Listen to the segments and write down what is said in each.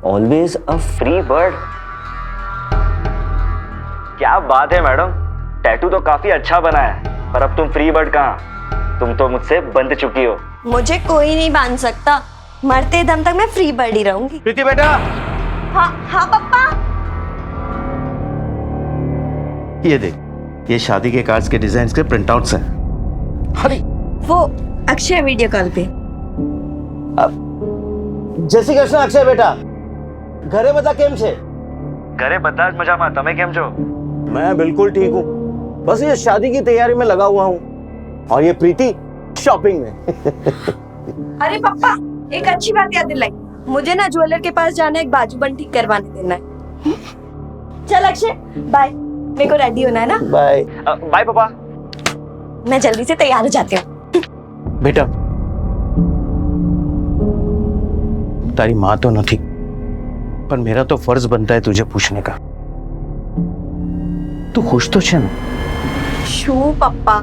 Always a free bird. क्या बात है मैडम, टैटू तो काफी अच्छा बना है, पर अब तुम फ्री बर्ड कहाँ, तुम तो मुझसे बंध चुकी हो। मुझे कोई नहीं बांध सकता, मरते दम तक मैं फ्री बर्ड ही रहूंगी। प्रीति बेटा। हाँ हाँ पापा। ये देख, ये शादी के कार्ड्स के डिजाइन के प्रिंट आउट्स हैं। अरे वो अक्षय वीडियो कॉल पे। જય શ્રી કૃષ્ણ અક્ષય બેટા, ઘરે બધા કેમ છે? घरे बता मजामा, तमे केम छो? मैं बिल्कुल ठीक हूँ, बस ये शादी की तैयारी में लगा हुआ हूँ, और ये प्रीति शॉपिंग में। अरे पापा, एक अच्छी बात याद दिलाई, मुझे ना ज्वेलर के पास जाना है, एक बाजूबंद ठीक करवाने देना है। चल अक्षय बाय, मेरे को रेडी होना है ना। बाय बाय पापा। मैं जल्दी से तैयार हो जाती हूँ। बेटा, तारी माँ तो नहीं, पर मेरा तो फर्ज बनता है तुझे पूछने का, तू खुश तो छे ना? शू पापा,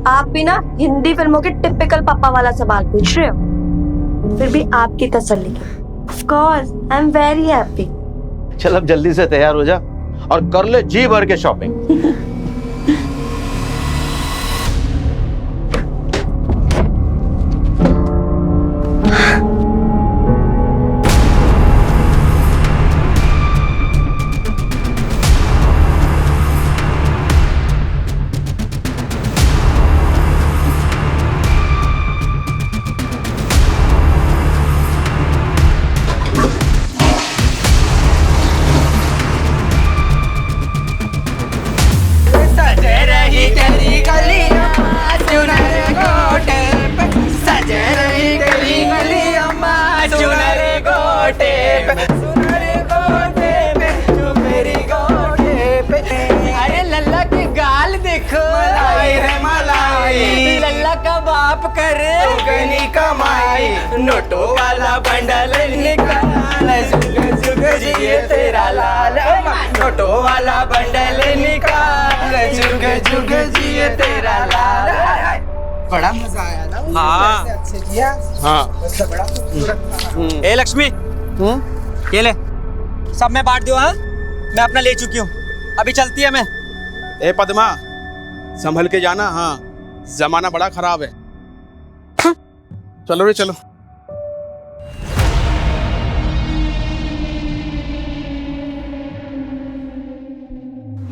आप भी ना हिंदी फिल्मों के टिपिकल पापा वाला सवाल पूछ रहे हो, फिर भी आपकी तसल्ली के of course I am very happy. चल अब जल्दी से तैयार हो जा और कर ले जी भर के शॉपिंग। अरे लल्ला की गाल देखो, मलाई है मलाई, लल्ला का बाप करे दुगनी कमाई, नोटो वाला बंडल निकाल, जुग जुग जिए तेरा लाल, नोटो वाला बंडल निकाल, जुग जुग जिए तेरा लाल। बड़ा मजा आया ना? हाँ। अच्छे किया। हाँ। बड़ा खूबसूरत। ए लक्ष्मी, ये ले, सब मैं बांट दूँ। हाँ, मैं अपना ले चुकी हूँ, अभी चलती है मैं। ए पद्मा, संभल के जाना। हाँ, जमाना बड़ा खराब है। चलो रे चलो।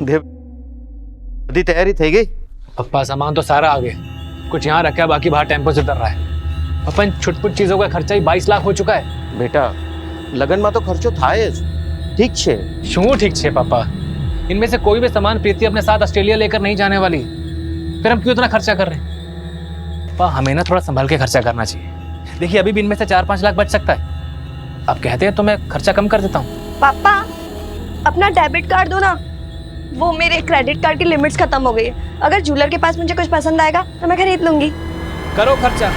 देव, बधी तैयारी થઈ ગઈ? पप्पा सामान तो सारा आ गया, कुछ यहाँ रखा है, बाकी बाहर टेम्पो से उतर रहा है। अपन छुटपुट चीजों का खर्चा ही 22 लाख हो चुका है। बेटा, लगन में तो खर्चो થાય જ, ठीक छे? क्यों ठीक छे पापा, इनमें से कोई भी सामान प्रीति अपने साथ ऑस्ट्रेलिया लेकर नहीं जाने वाली, फिर हम क्यों इतना खर्चा कर रहे हैं? पापा हमें ना थोड़ा संभल के खर्चा करना चाहिए। देखिए अभी भी इनमें से 4-5 लाख बच सकता है, आप कहते हैं तो मैं खर्चा कम कर देता हूँ। पापा अपना डेबिट कार्ड दो ना, वो मेरे क्रेडिट कार्ड की लिमिट्स खत्म हो गई है, अगर ज्वेलर के पास मुझे कुछ पसंद आएगा तो मैं खरीद लूंगी। करो खर्चा,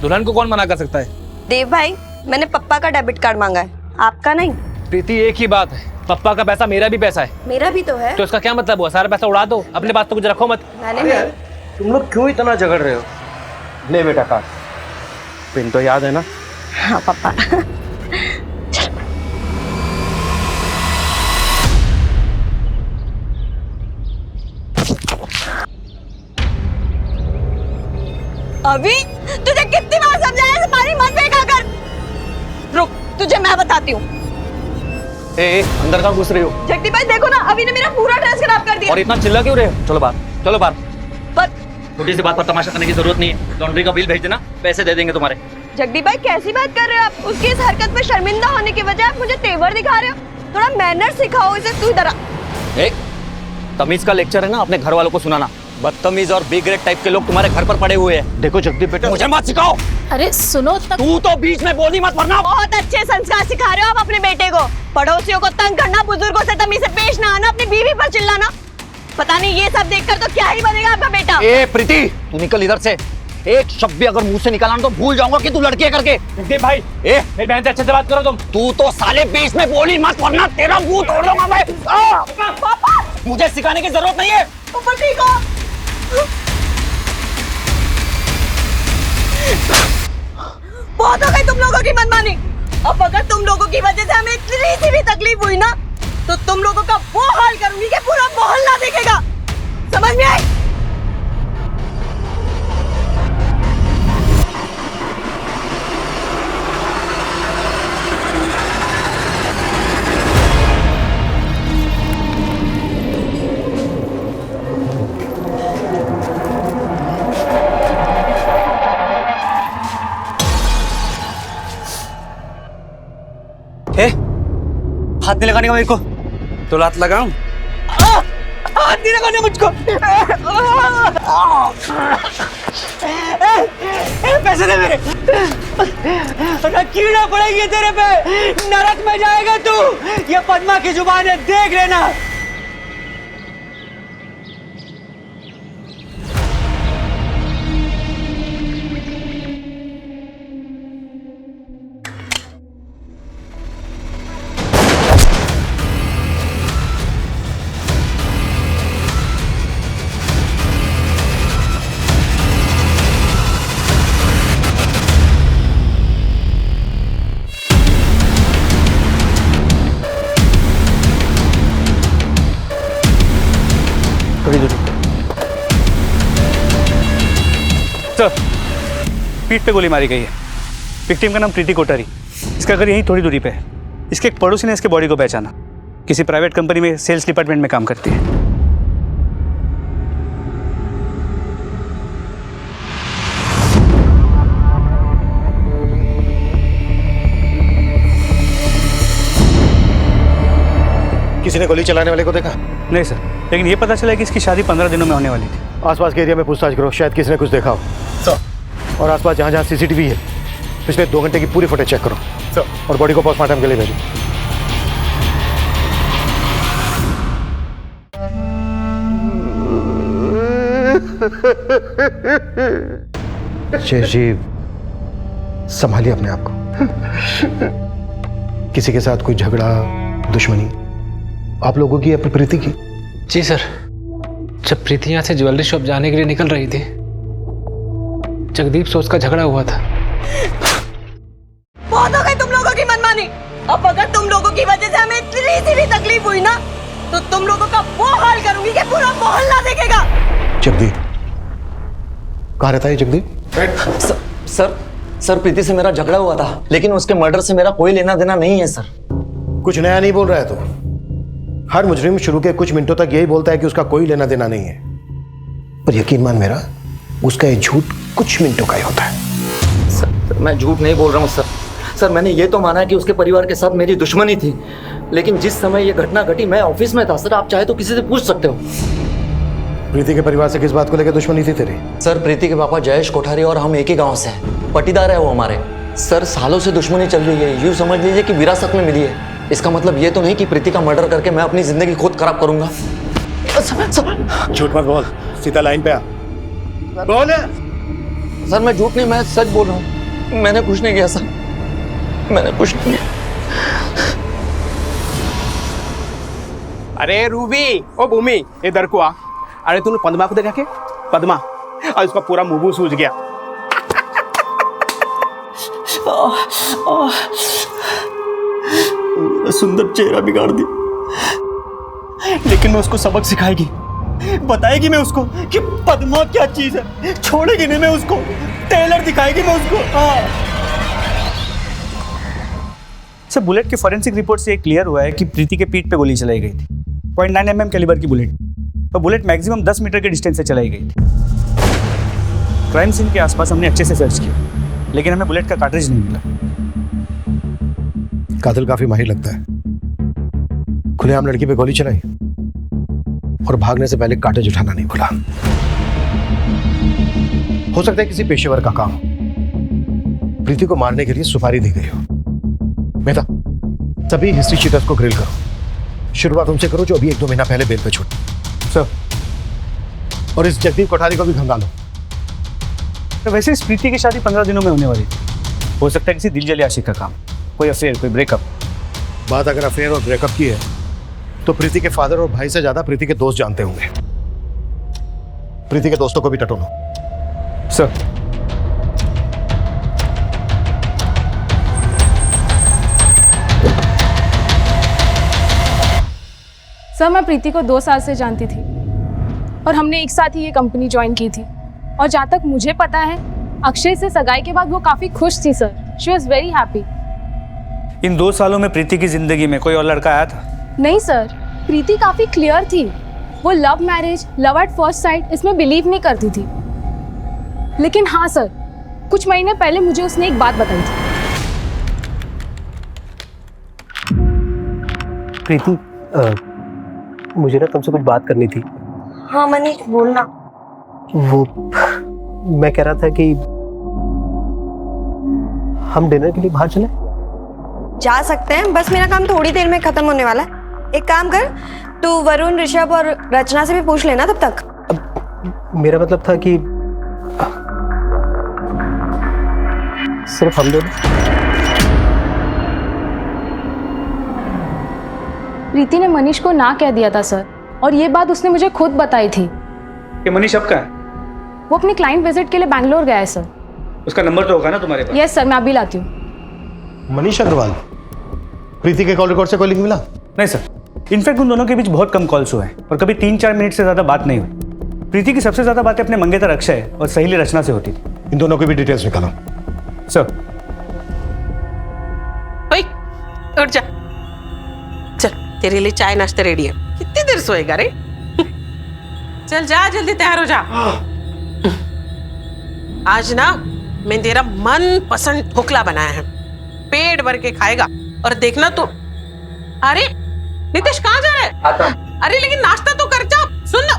दुल्हन को कौन मना कर सकता है। देव भाई, मैंने पप्पा का डेबिट कार्ड मांगा है, आपका नहीं। प्रीति एक ही बात है, पप्पा का पैसा मेरा भी पैसा है। मेरा भी तो है। तो इसका क्या मतलब हुआ, सारा पैसा उड़ा दो, अपने पास तो कुछ रखो मत। मैंने तुम लोग क्यों इतना झगड़ रहे हो? ले बेटा कार्ड, पिन तो याद है ना? हाँ पापा। अभी तुझे कितनी बार समझाया पानी मत फेंका कर। रुक, तुझे मैं बताती हूँ। ए, अंदर कहाँ घुस रही हो? जगदीप भाई देखो ना, अभी ने मेरा पूरा ड्रेस खराब कर दिया। और इतना चिल्ला क्यों रहे हो? चलो बाहर, चलो बाहर। पर छोटी सी बात पर तमाशा करने की जरूरत नहीं है, लॉन्ड्री का बिल भेज देना, पैसे दे देंगे तुम्हारे। जगदीप भाई कैसी बात कर रहे हो आप? उसकी इस हरकत में शर्मिंदा होने की वजह आप मुझे तेवर दिखा रहे हो। थोड़ा मैनर सिखाओ इसे। तू इधर आ। तमीज का लेक्चर है ना, अपने घर वालों को सुनाना। बदतमीज और बी ग्रेड टाइप के लोग तुम्हारे घर पर पड़े हुए हैं। देखो जगदीप बेटा, मुझे मत सिखाओ। अरे सुनो तू तो बीच में बोली मत वरना। बहुत अच्छे संस्कार सिखा रहे हो आप अपने बेटे को। पड़ोसियों को तंग करना, बुजुर्गों से तमीज से पेश ना आना, अपनी बीवी पर चिल्लाना। पता नहीं ये सब देखकर तो क्या ही बनेगा आपका बेटा। ए प्रीति, तू निकल इधर से। एक शब्द भी अगर मुंह से निकाला तो भूल जाऊंगा कि तू लड़की है करके। जगदीप भाई, मेरी बहन से अच्छे से बात करो तुम। तू तो साले बीच में बोली मत वरना तेरा मुंह तोड़ दूंगा मैं। पापा, मुझे सिखाने की जरूरत नहीं है। ऊपर ठीक हो। बहुत हो गई तुम लोगों की मनमानी। अब अगर तुम लोगों की वजह से हमें इतनी सी भी तकलीफ हुई ना, तो तुम लोगों का वो हाल करूंगी कि पूरा मोहल्ला देखेगा। समझ में आई? ए, हाथ नहीं लगाने का मेरे को। तो लात लगाऊं? हाथ नहीं लगाने मुझको। पैसे दे मेरे। कीड़ा पड़ेगी तेरे पे, नरक में जाएगा तू। ये पद्मा की जुबान है, देख लेना। सर, पीठ पे गोली मारी गई है। विक्टिम का नाम प्रीति कोठारी। इसका घर यहीं थोड़ी दूरी पे है। इसके एक पड़ोसी ने इसके बॉडी को पहचाना। किसी प्राइवेट कंपनी में सेल्स डिपार्टमेंट में काम करती है। किसी ने गोली चलाने वाले को देखा? नहीं सर, लेकिन ये पता चला कि इसकी शादी 15 दिनों में होने वाली थी। आसपास के एरिया में पूछताछ करो, शायद किसी ने कुछ देखा हो। सर। और आसपास जहाँ जहाँ सीसीटीवी है, पिछले 2 घंटे की पूरी फुटेज चेक करो। सर। और बॉडी को पोस्टमार्टम के लिए भेजो। शेष जी, संभालिए अपने आप को। किसी के साथ कोई झगड़ा, दुश्मनी आप लोगों की या प्रीति की? जी सर, जब प्रीति यहाँ से ज्वेलरी शॉप जाने के लिए निकल रही थी, जगदीप से उसका झगड़ा हुआ था। बहुत हो गई तुम लोगों की मनमानी। अब अगर तुम लोगों की वजह से हमें इतनी सी भी तकलीफ हुई ना, तो तुम लोगों का वो हाल करूंगी कि पूरा मोहल्ला देखेगा। जगदीप कहाँ रहता है जगदीप? सर, प्रीति से मेरा झगड़ा हुआ था, लेकिन उसके मर्डर से मेरा कोई लेना देना नहीं है सर। कुछ नया नहीं बोल रहा है तो। हर मुजरिम शुरू के कुछ मिनटों तक यही बोलता है कि उसका कोई लेना देना नहीं है, पर यकीन मान मेरा, उसका ये झूठ कुछ मिनटों का ही होता है। सर, मैं झूठ नहीं बोल रहा हूँ सर। सर, मैंने ये तो माना है कि उसके परिवार के साथ मेरी दुश्मनी थी, लेकिन जिस समय ये घटना घटी मैं ऑफिस में था। सर, आप चाहे तो किसी से पूछ सकते हो। प्रीति के परिवार से किस बात को लेकर दुश्मनी थी तेरी? सर, प्रीति के पापा जयेश कोठारी और हम एक ही गाँव से हैं, पटीदार है वो हमारे। सर, सालों से दुश्मनी चल रही है, यूँ समझ लीजिए कि विरासत में मिली है। इसका मतलब ये तो नहीं कि प्रीति का मर्डर करके मैं अपनी जिंदगी खुद खराब करूंगा। झूठ मत बोल, सीधा लाइन पे आ। बोल। सर, मैं झूठ नहीं, मैं सच बोल रहा हूँ। मैंने कुछ नहीं किया सर, मैंने कुछ नहीं किया। अरे रूबी, ओ भूमि, इधर को आ। अरे तूने पद्मा को देखा क्या? पद्मा, और उसका पूरा मुंह सूज गया। सुंदर चेहरा बिगाड़ दी, लेकिन मैं उसको सबक सिखाएगी, बताएगी मैं उसको कि पद्मा क्या चीज है। छोड़ेगी नहीं मैं उसको, टेलर दिखाएगी मैं उसको। सर, बुलेट के फॉरेंसिक रिपोर्ट से क्लियर हुआ है कि प्रीति के पीठ पे गोली चलाई गई थी। 0.9 mm कैलिबर की बुलेट, और बुलेट मैक्सिमम 10 मीटर के डिस्टेंस से चलाई गई थी। क्राइम सीन के आसपास हमने अच्छे से सर्च किया, लेकिन हमें बुलेट का कार्ट्रिज नहीं मिला। कातिल काफी माहिर लगता है। खुलेआम लड़की पे गोली चलाई और भागने से पहले कार्ट्रिज उठाना नहीं भूला। हो सकता है किसी पेशेवर का काम हो। प्रीति को मारने के लिए सुपारी दी गई हो। मेहता, सभी हिस्ट्री शीटर्स को ग्रिल करो। शुरुआत उनसे करो जो अभी 1-2 महीना पहले बेल पे छूटे। सर, और इस जगदीप कोठारी को भी खंगालो। तो वैसे इस प्रीति की शादी 15 दिनों में होने वाली थी। हो सकता है किसी दिलजले आशिक का काम, कोई अफेयर, कोई ब्रेकअप। बात अगर अफेयर और ब्रेकअप की है तो प्रीति के फादर और भाई से ज्यादा प्रीति के दोस्त जानते होंगे। प्रीति के दोस्तों को भी टटोलो। सर, सर मैं प्रीति को 2 साल से जानती थी और हमने एक साथ ही ये कंपनी ज्वाइन की थी। और जहाँ तक मुझे पता है अक्षय से सगाई के बाद वो काफ़ी खुश थी sir. She was very happy. इन 2 सालों में प्रीति की जिंदगी में कोई और लड़का आया था? नहीं सर, प्रीति काफ़ी क्लियर थी। वो love marriage, love at first sight इसमें बिलीव नहीं करती थी। लेकिन हाँ सर, कुछ महीने पहले मुझे उसने एक बात बताई थी। प्रीति, मुझे ना तुमसे कुछ बात करनी थी। हाँ मनीष बोलना। वो मैं कह रहा था कि हम डिनर के लिए बाहर चलें? जा सकते हैं, बस मेरा काम थोड़ी देर में खत्म होने वाला है। एक काम कर, तू वरुण, ऋषभ और रचना से भी पूछ लेना तब तक। अब मेरा मतलब था कि सिर्फ हम दोनों। प्रीति ने मनीष को ना कह दिया था सर, और ये बात उसने मुझे खुद बताई थी। ये मनीष अब कहाँ है? वो अपनी क्लाइंट विजिट के लिए बैंगलोर गया है सर। उसका नंबर तो होगा ना तुम्हारे पास? यस सर, मैं अभी लाती हूँ। मनीष अग्रवाल, प्रीति के कॉल रिकॉर्ड से कोई लिंक मिला? नहीं सर, इनफैक्ट उन दोनों के बीच बहुत कम कॉल्स हुए हैं और कभी 3-4 मिनट से ज़्यादा बात नहीं हुई। प्रीति की सबसे ज़्यादा बातें अपने मंगेतर अक्षय और सहेली रचना से होती थी। इन दोनों की भी डिटेल्स निकालो। सर। ओए, उठ जा। चल, तेरे लिए चाय नाश्ता रेडी है। कितनी देर सोएगा रे? चल जा, जल्दी तैयार हो जा। आज ना मैं तेरा मन पसंद ढोकला बनाया है, पेट भर के खाएगा। और देखना तू। अरे नितेश कहाँ जा रहा है? आता। अरे लेकिन नाश्ता तो कर जा। सुन ना,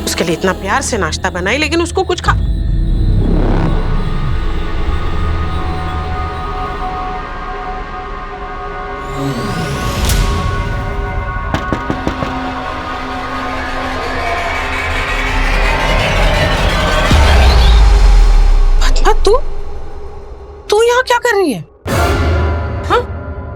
उसके लिए इतना प्यार से नाश्ता बनाई, लेकिन उसको कुछ खा। तू यहाँ क्या कर रही है?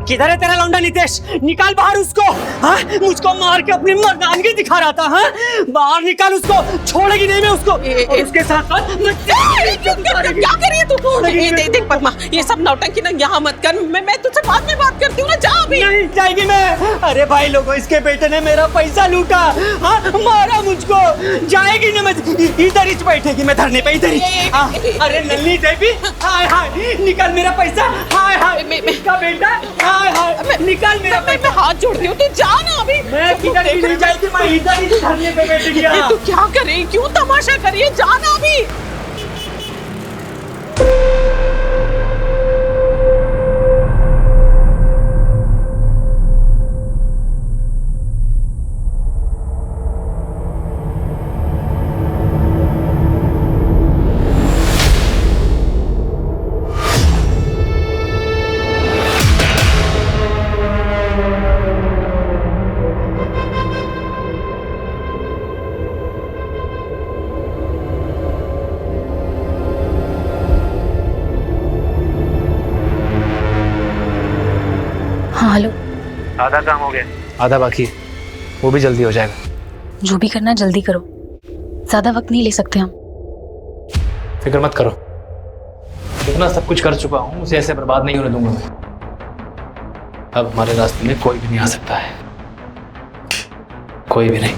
किधर है तेरा लौंडा नितेश? निकाल बाहर उसको। हाँ, मुझको मार के अपनी मर्दानगी दिखा रहा था। हाँ, बाहर निकाल उसको, छोड़ेगी नहीं मैं उसको। और उसके साथ क्या कर रही है तू? देख पद्मा, ये सब नौटंकी ना यहाँ मत कर। मैं तुझसे बाद में बात करती हूँ ना, जा अभी। नहीं जाएगी मैं। अरे भाई लोगों, इसके बेटे ने मेरा पैसा लूटा। हाँ, मारा मुझको। जाएगी ना, मैं इधर ही बैठेगी, मैं धरने पे इधर ही। अरे नल्ली देवी, हाय हाय, निकाल मेरा पैसा। हाय हाय, इसका बेटा। हाय हाय, निकाल मेरा पैसा। मैं हाथ जोड़ती हूँ, तू जा ना अभी। मैं किधर नहीं जाएगी, मैं इधर ही धरने पे बैठ गया। तू क्या कर रही? क्यों तमाशा कर रही है? जा ना अभी। हाँ हेलो। आधा काम हो गया, आधा बाकी है, वो भी जल्दी हो जाएगा। जो भी करना जल्दी करो, ज्यादा वक्त नहीं ले सकते हम। फिक्र मत करो, इतना सब कुछ कर चुका हूँ, उसे ऐसे बर्बाद नहीं होने दूंगा मैं। अब हमारे रास्ते में कोई भी नहीं आ सकता है, कोई भी नहीं।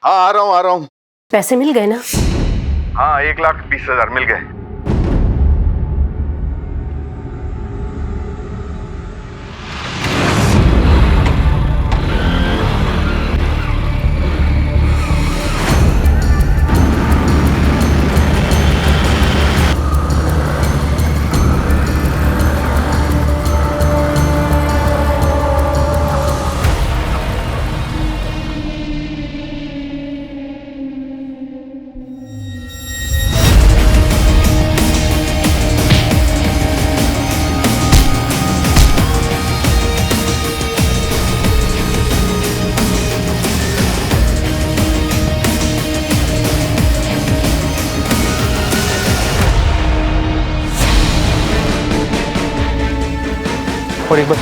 हाँ, आ रहा हूँ। पैसे मिल गए ना? हाँ, 1,20,000 मिल गए। और एक बार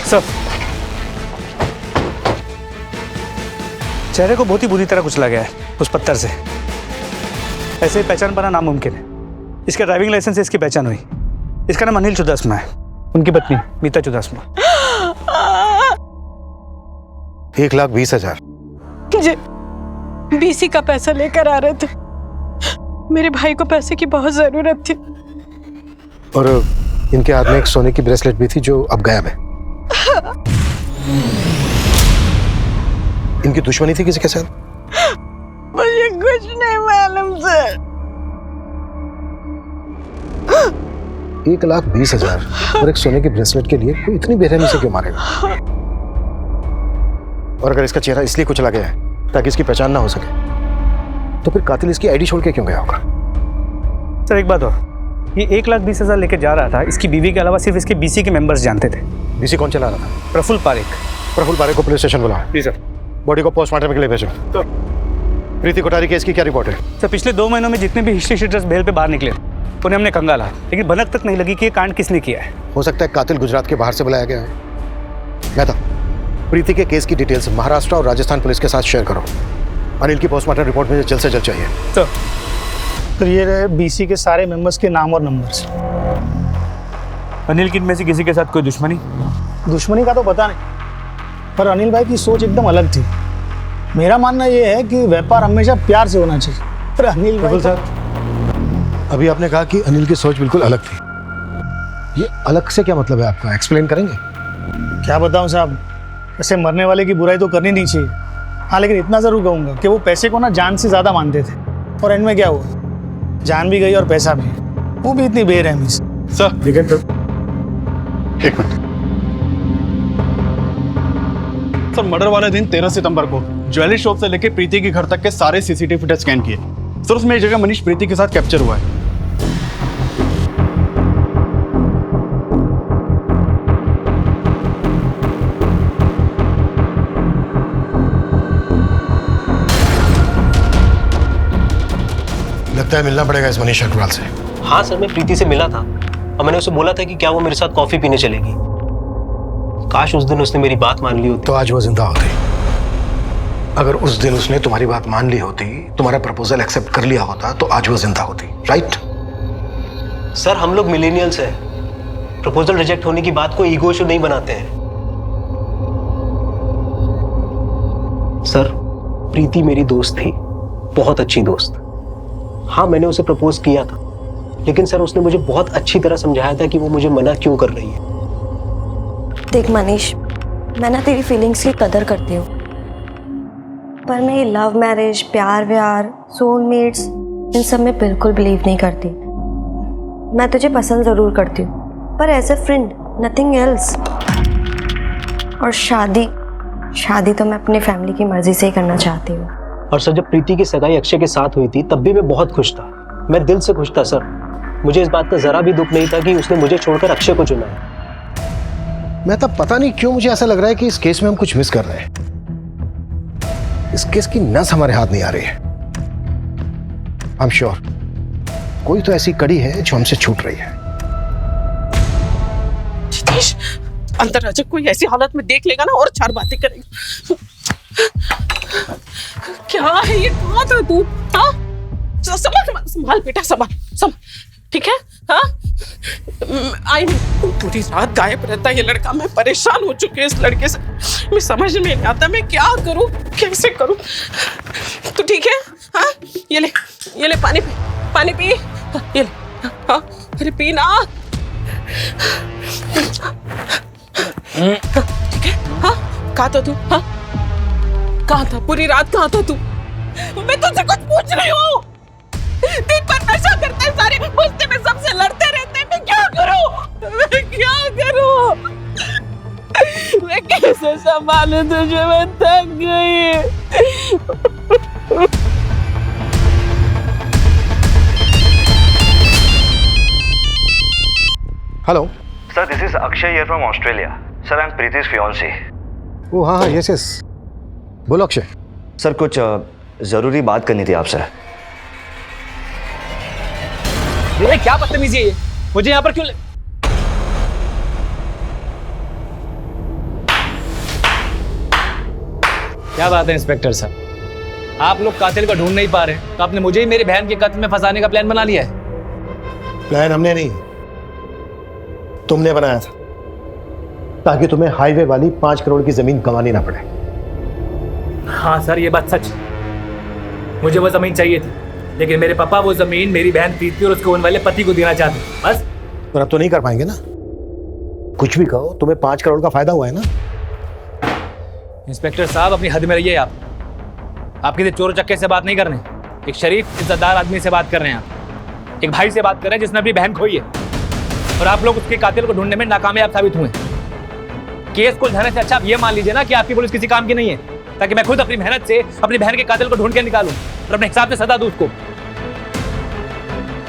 सर, चेहरे को बहुत ही बुरी तरह कुचला गया है उस पत्थर से। ऐसे ही पहचान पाना नामुमकिन है। इसका ड्राइविंग लाइसेंस से इसकी पहचान हुई। इसका नाम अनिल चुदासमा है, उनकी पत्नी मीता चुदासमा। 1,20,000। मुझे बीसी का पैसा लेकर आ रहे थे, मेरे भाई को पैसे की बहुत जरूरत थी। और इनके हाथ में एक सोने की ब्रेसलेट भी थी जो अब गायब है। इनकी दुश्मनी थी किसी के साथ? मुझे कुछ नहीं मालूम सर। 1,20,000 और एक सोने की ब्रेसलेट के लिए कोई इतनी बेरहमी से क्यों मारेगा? और अगर इसका चेहरा इसलिए कुचला गया है ताकि इसकी पहचान ना हो सके, तो फिर कातिल इसकी आईडी छोड़ के क्यों गया होगा? सर एक बात और, ये 1,20,000 लेके जा रहा था, इसकी बीवी के अलावा सिर्फ इसके बीसी के मेंबर्स जानते थे। बीसी कौन चला रहा था? प्रफुल्ल पारेख। प्रफुल्ल पारेख को पुलिस स्टेशन बुलाओ। जी सर। बॉडी को पोस्टमार्टम के लिए भेजो। तो प्रीति कोठारी केस की क्या रिपोर्ट है? सर पिछले 2 महीनों में जितने भी हिस्ट्री शीटर्स बेल पे बाहर निकले उन्हें हमने कंगाला, लेकिन भनक तक नहीं लगी कि ये कांड किसने किया है। हो सकता है कातिल गुजरात के बाहर से बुलाया गया है। मेहता, प्रीति के केस की डिटेल्स महाराष्ट्र और राजस्थान पुलिस के साथ शेयर करो। अनिल की पोस्टमार्टम रिपोर्ट मुझे जल्द से जल्द चाहिए। तो ये रहे बीसी के सारे मेंबर्स के नाम और नंबर्स। अनिल की इनमें से किसी के साथ कोई दुश्मनी का तो पता नहीं, पर अनिल भाई की सोच एकदम अलग थी। मेरा मानना यह है कि व्यापार हमेशा प्यार से होना चाहिए। पर अनिल भाई सर, अभी आपने कहा कि अनिल की सोच बिल्कुल अलग थी। ये अलग से क्या मतलब है आपका? एक्सप्लेन करेंगे? क्या बताऊं साहब, ऐसे मरने वाले की बुराई तो करनी नहीं चाहिए। हाँ, लेकिन इतना जरूर कहूंगा कि वो पैसे को ना जान से ज्यादा मानते थे, और एंड में क्या हुआ, जान भी गई और पैसा भी, वो भी इतनी बेरहमी से। सर देखिए तो एक मिनट। सर मर्डर वाले दिन 13 सितंबर को ज्वेलरी शॉप से लेकर प्रीति के घर तक के सारे सीसीटीवी फुटेज स्कैन किए। सर उसमें एक जगह मनीष प्रीति के साथ कैप्चर हुआ है। लगता है मिलना पड़ेगा इस मनीष अग्रवाल से। हाँ सर, मैं प्रीति से मिला था और मैंने उसे बोला था कि क्या वो मेरे साथ कॉफी पीने चलेगी। काश उस दिन उसने मेरी बात मान ली होती तो आज वो जिंदा होती। अगर उस दिन उसने तुम्हारी बात मान ली होती, तुम्हारा प्रपोजल एक्सेप्ट कर लिया होता, तो आज वो जिंदा होती। राइट? सर, हम लोग मिलेनियल्स हैं, प्रपोजल रिजेक्ट होने की बात को ईगो इशू नहीं बनाते हैं। सर, प्रीति मेरी दोस्त थी, बहुत अच्छी दोस्त। हाँ, मैंने उसे प्रपोज किया था, लेकिन सर उसने मुझे बहुत अच्छी तरह समझाया था कि वो मुझे मना क्यों कर रही है। देख मनीष, मैं ना तेरी फीलिंग्स की कदर करती हूँ, पर मैं ये लव मैरिज, प्यार व्यार, सोलमेट्स, इन सब में बिल्कुल बिलीव नहीं करती। मैं तुझे पसंद ज़रूर करती हूँ, पर as a friend, nothing else. और शादी तो मैं अपनी फैमिली की मर्जी से ही करना चाहती हूँ। और सर, जब प्रीति की सगाई अक्षय के साथ हुई थी तब भी मैं बहुत खुश था, मैं दिल से खुश था सर। मुझे इस बात का जरा भी दुख नहीं था कि उसने मुझे छोड़कर अक्षय को चुना है। मैं तब पता नहीं क्यों मुझे ऐसा लग रहा है कि इस केस में हम कुछ मिस कर रहे हैं। इस केस की नस हमारे हाथ नहीं आ रही है। आई एम श्योर कोई तो ऐसी कड़ी है जो हमसे छूट रही है। जितेश, अंदर आजा, कोई ऐसी हालत में देख लेगा ना और 4 बातें करेगा। क्या है ये? कहाँ था तू? हाँ, संभाल बेटा, संभाल, ठीक है? हाँ, आई पूरी रात गायब रहता है ये लड़का। मैं परेशान हो चुकी हूँ इस लड़के से। मैं समझ में नहीं आता मैं क्या करूँ, कैसे करूँ। तू ठीक है? हाँ, ये ले पानी पी। हाँ, ये ले, हाँ, अरे पी ना। ठीक है? हाँ, कहाँ था तू? हाँ, कहाँ था पूरी रात? कहाँ था तू? मैं तुझसे कुछ पूछ रही हूँ। दिन भर नशा करते हैं सारे, गुस्से में सबसे लड़ते रहते हैं। मैं क्या करूं? मैं कैसे संभालूं तुझे? मैं थक गई। Hello sir, this is Akshay here from Australia. Sir, I am Preeti's fiancé। ओ हाँ, यस, बोलो अक्षय। सर, कुछ जरूरी बात करनी थी आपसे। क्या बदतमीजी है ये? मुझे यहाँ पर क्यों क्या बात है इंस्पेक्टर साहब, आप लोग कातिल को ढूंढ नहीं पा रहे तो आपने मुझे ही मेरी बहन के कत्ल में फंसाने का प्लान बना लिया है। प्लान हमने नहीं, तुमने बनाया था, ताकि तुम्हें हाईवे वाली 5 करोड़ की जमीन गंवानी ना पड़े। हाँ सर, ये बात सच है। मुझे वो जमीन चाहिए थी, लेकिन मेरे पापा वो जमीन मेरी बहन प्रीति और उसके होने वाले पति को देना चाहते, बस। पर अब तो नहीं कर पाएंगे ना, कुछ भी कहो, तुम्हें 5 करोड़ का फायदा हुआ है ना। इंस्पेक्टर साहब, अपनी हद में रहिए आप किसी चोर चक्के से बात नहीं कर रहे, एक शरीफ इज्जतदार आदमी से बात कर रहे हैं आप, एक भाई से बात कर रहे हैं जिसने अपनी बहन खोई है, और आप लोग उसके कातिल को ढूंढने में नाकामयाब साबित हुए। केस को उलझाने से अच्छा आप ये मान लीजिए ना कि आपकी पुलिस किसी काम की नहीं है, ताकि मैं खुद अपनी मेहनत से अपनी बहन के कातिल को ढूंढ के निकालूं और अपने हिसाब से सजा दूं उसको।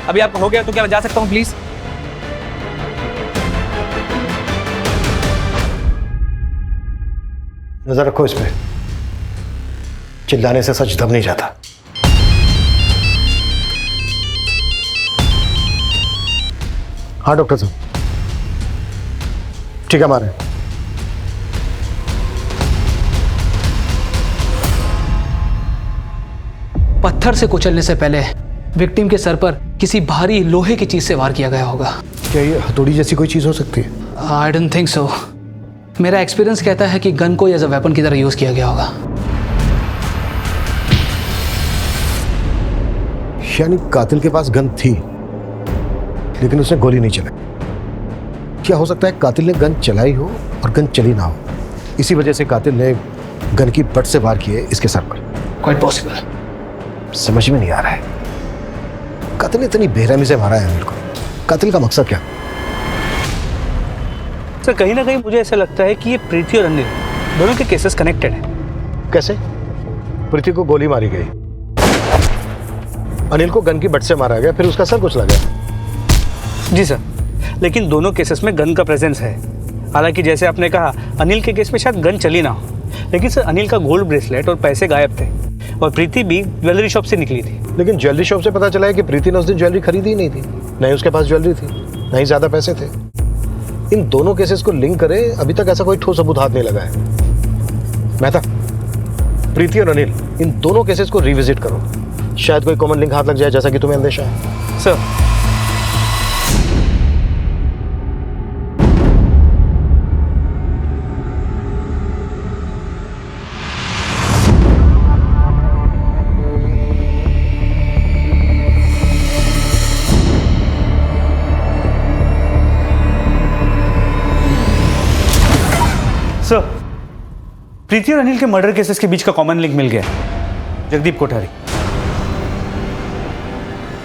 अभी आपको हो गया तो क्या मैं जा सकता हूं प्लीज? नजर रखो इस पे, चिल्लाने से सच दब नहीं जाता। हाँ डॉक्टर साहब, ठीक है, हमारे पत्थर से कुचलने से पहले विक्टिम के सर पर किसी भारी लोहे की चीज से वार किया गया होगा। क्या ये हथौड़ी जैसी कोई चीज हो सकती है? I don't think so. मेरा एक्सपीरियंस कहता है कि गन को एज अ वेपन की तरह यूज किया गया होगा। यानी कातिल के पास गन थी, लेकिन उसने गोली नहीं चलाई। क्या हो सकता है कातिल ने गन चलाई हो और गन चली ना हो, इसी वजह से कातिल ने गन की बट से वार किए इसके सर पर। Quite possible. समझ में नहीं आ रहा है, कातिल ने इतनी बेरहमी से मारा है अनिल को, कातिल का मकसद क्या? सर कहीं ना कहीं मुझे ऐसा लगता है कि ये प्रीति और अनिल दोनों के केसेस कनेक्टेड हैं। कैसे? प्रीति को गोली मारी गई, अनिल को गन की बट से मारा गया, फिर उसका सर कुचला गया। जी सर, लेकिन दोनों केसेस में गन का प्रेजेंस है। हालांकि जैसे आपने कहा, अनिल के केस में शायद गन चली ना हो, लेकिन सर अनिल का गोल्ड ब्रेसलेट और पैसे गायब थे, और प्रीति भी ज्वेलरी शॉप से निकली थी। लेकिन ज्वेलरी शॉप से पता चला है कि प्रीति ने उस दिन ज्वेलरी खरीदी ही नहीं थी, नहीं उसके पास ज्वेलरी थी, नहीं ज्यादा पैसे थे। इन दोनों केसेस को लिंक करे, अभी तक ऐसा कोई ठोस सबूत हाथ नहीं लगा है। मेहता, प्रीति और अनिल इन दोनों केसेस को रिविजिट करो, शायद कोई कॉमन लिंक हाथ लग जाए, जैसा कि तुम्हें अंदेशा है। सर प्रीति और अनिल के मर्डर केसेस के बीच का कॉमन लिंक मिल गया, जगदीप कोठारी।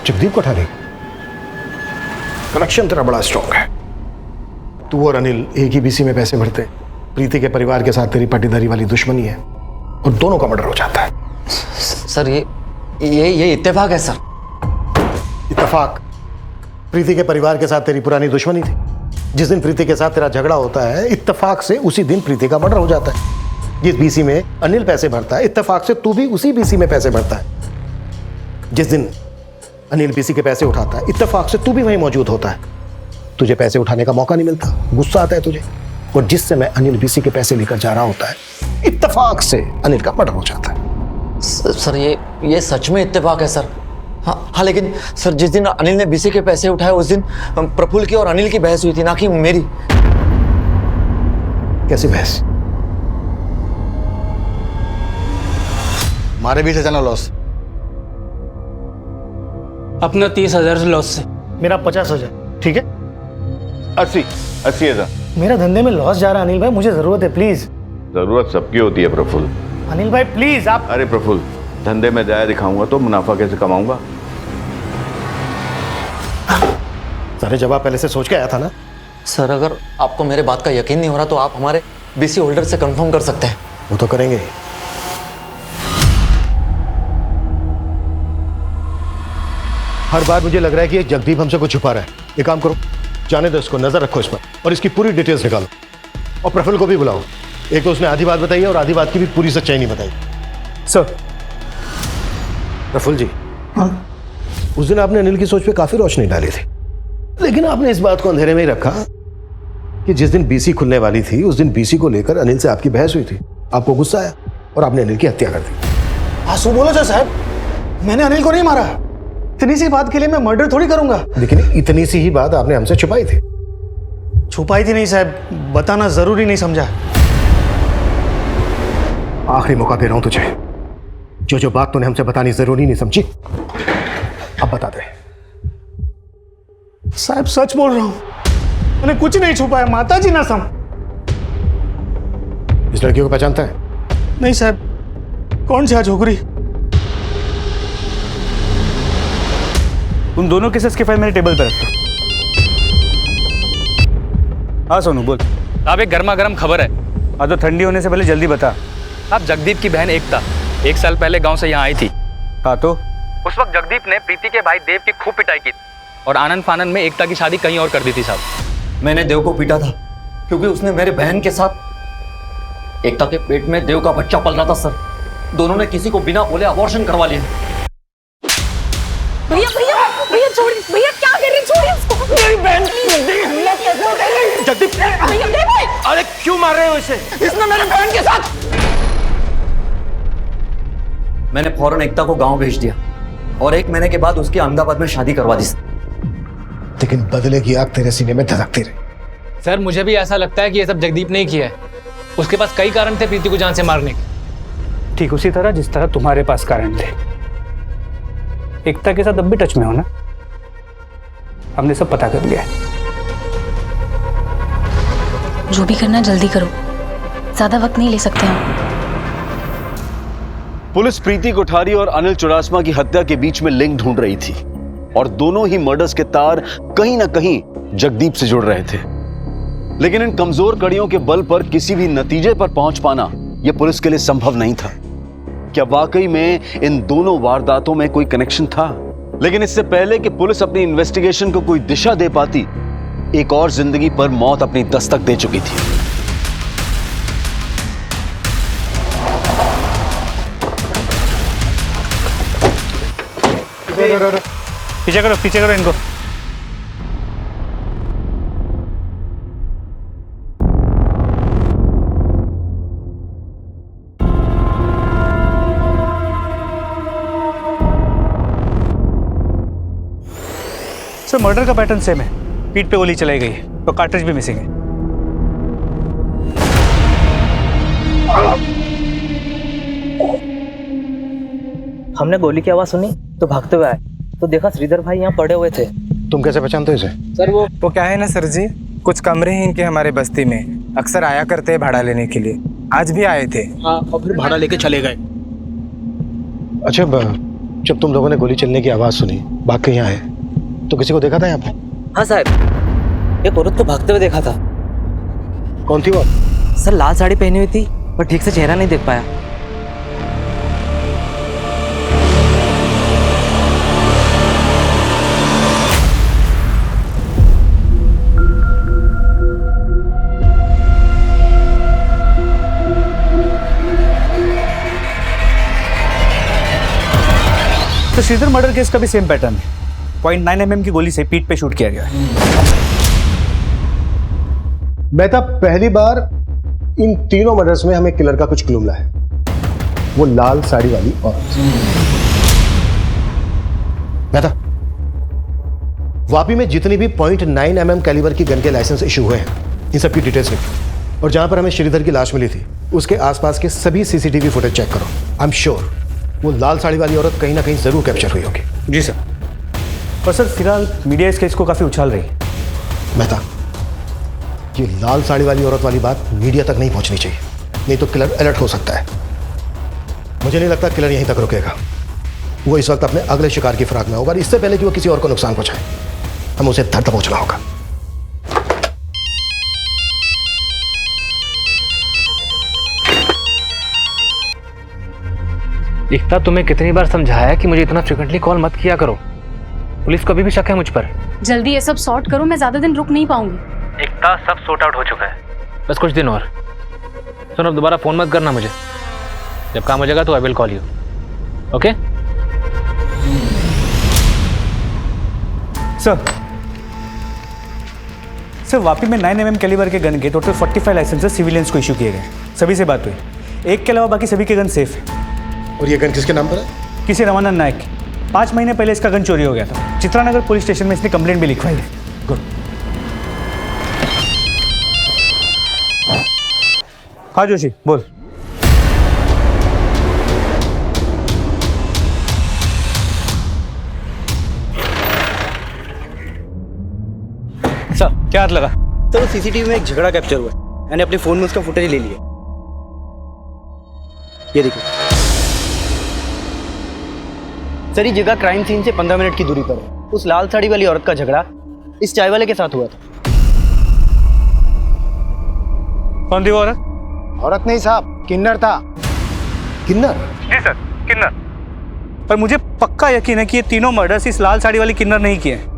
जगदीप कोठारी, कनेक्शन तेरा बड़ा स्ट्रॉन्ग है। तू और अनिल एक ही बीसी में पैसे भरते, प्रीति के परिवार के साथ तेरी पाटीदारी वाली दुश्मनी है, और दोनों का मर्डर हो जाता है। सर ये इत्तेफाक है सर। इत्तेफाक? प्रीति के परिवार के साथ तेरी पुरानी दुश्मनी थी, जिस दिन प्रीति के साथ तेरा झगड़ा होता है, इत्तेफाक से उसी दिन प्रीति का मर्डर हो जाता है। जिस बीसी में अनिल पैसे भरता है, इत्तेफाक से तू भी उसी बीसी में पैसे भरता है। जिस दिन अनिल बीसी के पैसे उठाता है, इत्तेफाक से तू भी वहीं मौजूद होता है। तुझे पैसे उठाने का मौका नहीं मिलता, गुस्सा आता है तुझे, और जिस समय अनिल बीसी के पैसे लेकर जा रहा होता है, इत्तेफाक से अनिल का मर्डर हो जाता है। सर ये सच में इत्तेफाक है सर। हाँ, लेकिन सर जिस दिन अनिल ने बीसी के पैसे उठाए, उस दिन प्रफुल्ल की और अनिल की बहस हुई थी, ना कि मेरी। कैसी बहस? हमारे भी से चला लॉस। अपना 30,000 लॉस से। मेरा 50,000, ठीक है? 80,000। मेरा धंधे में लॉस जा रहा है अनिल भाई, मुझे जरूरत है, प्लीज। जरूरत सबकी होती है प्रफुल्ल। अनिल भाई प्लीज आप। अरे प्रफुल्ल, धंधे में दया दिखाऊंगा तो मुनाफा कैसे कमाऊंगा? सारे जवाब पहले से सोच के आया था ना। सर अगर आपको मेरे बात का यकीन नहीं हो रहा तो आप हमारे बीसी होल्डर से कंफर्म कर सकते हैं। वो तो करेंगे। हर बार मुझे लग रहा है कि ये जगदीप हमसे कुछ छुपा रहा है। एक काम करो, जाने दो इसको, नजर रखो इस पर, और इसकी पूरी डिटेल्स निकालो, और प्रफुल्ल को भी बुलाओ। एक तो उसने आधी बात बताई है और आधी बात की भी पूरी सच्चाई नहीं बताई। सर। प्रफुल्ल जी, हाँ? उस दिन आपने अनिल की सोच पे काफी रोशनी डाली थी, लेकिन आपने इस बात को अंधेरे में ही रखा कि जिस दिन बीसी खुलने वाली थी उस दिन बीसी को लेकर अनिल से आपकी बहस हुई थी, आपको गुस्सा आया और आपने अनिल की हत्या कर दी। आंसू बोलो जज साहब, मैंने अनिल को नहीं मारा। इतनी सी बात के लिए मैं मर्डर थोड़ी करूंगा। लेकिन इतनी सी ही बात आपने हमसे छुपाई थी। छुपाई थी नहीं साहब, बताना जरूरी नहीं समझा। आखिरी मौका दे रहा हूं तुझे, जो बात तूने हमसे बतानी जरूरी नहीं समझी अब बता दे। साहब सच बोल रहा हूं, मैंने कुछ नहीं छुपाया, माता जी ना सम। इस लड़की को पहचानता है? नहीं साहब, कौन सी झोकरी? उन दोनों केसेस की फाइल मेरे टेबल पर रख दो। हाँ सोनू बोल। अब एक गर्मा गर्म खबर है। हाँ तो ठंडी होने से पहले जल्दी बता। अब जगदीप की बहन एकता 1 साल पहले गांव से यहाँ आई थी। हाँ तो उस वक्त जगदीप ने प्रीति के भाई देव की खूब पिटाई की और आनंद फानंद में एकता की शादी कहीं और कर दी थी साहब। मैंने देव को पीटा था क्योंकि उसने मेरे बहन के साथ एकता के पेट में देव का बच्चा पल रहा था सर। दोनों ने किसी को बिना बोले अबॉर्शन करवा लिया। भैया भैया भैया छोड़िए, भैया क्या कर रहे हैं, छोड़िए उसको। मेरी बहन जगदीप, अरे क्यों मार रहे हो इसे? इसने मेरी बहन के साथ। मैंने फौरन एकता को गांव भेज दिया और 1 महीने के बाद उसकी अहमदाबाद में शादी करवा दी। लेकिन बदले की आग तेरे सीने में धधकती रही। सर मुझे भी ऐसा लगता है कि ये सब जगदीप ने ही किया है। उसके पास कई कारण थे प्रीति को जान से मारने के। ठीक उसी तरह जिस तरह तुम्हारे पास कारण थे। एकता के साथ अब भी टच में हो ना? हमने सब पता कर लिया है। जो भी करना जल्दी करो, ज्यादा वक्त नहीं ले सकते हम। पुलिस प्रीति कोठारी और अनिल चुरासमा की हत्या के बीच में लिंक ढूंढ रही थी और दोनों ही मर्डर्स के तार कहीं ना कहीं जगदीप से जुड़ रहे थे। लेकिन इन कमजोर कड़ियों के बल पर किसी भी नतीजे पर पहुंच पाना यह पुलिस के लिए संभव नहीं था। क्या वाकई में इन दोनों वारदातों में कोई कनेक्शन था? लेकिन इससे पहले कि पुलिस अपनी इन्वेस्टिगेशन को कोई दिशा दे पाती, एक और जिंदगी पर मौत अपनी दस्तक दे चुकी थी। पीछे करो इनको। सर मर्डर का पैटर्न सेम है, पीठ पे गोली चलाई गई है तो कार्ट्रिज भी मिसिंग है। हमने गोली की आवाज सुनी तो भागते हुए आए तो देखा श्रीधर भाई यहाँ पड़े हुए थे। तुम कैसे पहचानते हो इसे? सर वो क्या है ना सर जी, कुछ कमरे हैं इनके हमारे बस्ती में, अक्सर आया करते हैं भाड़ा लेने के लिए। आज भी आए थे। हाँ, और फिर भाड़ा लेके चले गए। अच्छा, जब तुम लोगों ने गोली चलने की आवाज सुनी, भाग के यहाँ आए, तो किसी को देखा था यहाँ पे? हाँ साहब, एक औरत को भागते हुए देखा था। कौन थी वो? सर लाल साड़ी पहनी हुई थी पर ठीक से चेहरा नहीं देख पाया। तो श्रीधर मर्डर केस का भी सेम पैटर्न है। 0.9 mm की गोली से पीठ पे शूट किया गया है। मेहता, पहली बार इन तीनों मर्डर्स में हमें किलर का कुछ क्लू मिला है। वो लाल साड़ी वाली औरत। मेहता, वापी में जितनी भी 0.9 mm कैलिबर की गन के लाइसेंस इशू हुए हैं, इन सब की डिटेल्स लिखो और जहां पर हमें श्रीधर की लाश मिली थी उसके आसपास के सभी सीसीटीवी फुटेज चेक करो। आई एम श्योर वो लाल साड़ी वाली औरत कहीं ना कहीं जरूर कैप्चर हुई होगी। जी सर। और सर फिलहाल मीडिया इस केस को काफी उछाल रही है। मेहता, ये लाल साड़ी वाली औरत वाली बात मीडिया तक नहीं पहुंचनी चाहिए, नहीं तो किलर अलर्ट हो सकता है। मुझे नहीं लगता किलर यहीं तक रुकेगा। वो इस वक्त अपने अगले शिकार की फिराक में होगा और इससे पहले कि वो किसी और को नुकसान पहुंचाए, हमें उसे धर दबोचना होगा। एकता, तुम्हें कितनी बार समझाया कि मुझे इतना फ्रिक्वेंटली कॉल मत किया करो। पुलिस को अभी भी शक है मुझ पर। जल्दी ये सब सॉर्ट करो, मैं ज्यादा दिन रुक नहीं पाऊंगी। एकता, सब सॉर्ट आउट हो चुका है, बस कुछ दिन और। सुनो, अब दोबारा फोन मत करना मुझे। जब काम हो जाएगा तो I will call you. Okay sir, sir Vapi में 9mm कैलिबर के गन के टोटल 45 लाइसेंसेस सिविलियंस को इशू किए गए। सभी से बात हुई, एक के अलावा बाकी सभी के गन सेफ है। और ये गन किसके नाम पर है? किसी रमानंद नायक की। 5 महीने पहले इसका गन चोरी हो गया था। चित्रानगर पुलिस स्टेशन में इसने कंप्लेंट भी लिखवाई है। गुड। हाँ जोशी बोल। सर क्या हाथ लगा? सर वो सीसीटीवी में एक झगड़ा कैप्चर हुआ है। मैंने अपने फोन में उसका फुटेज ले लिया। ये देखिए सर, ये जगह क्राइम सीन से 15 मिनट की दूरी पर है। उस लाल साड़ी वाली औरत का झगड़ा इस चाय वाले के साथ हुआ था। कौन थी वो औरत? औरत नहीं साहब, किन्नर था। किन्नर? जी सर, किन्नर। पर मुझे पक्का यकीन है कि ये तीनों मर्डर्स इस लाल साड़ी वाली किन्नर नहीं किए हैं।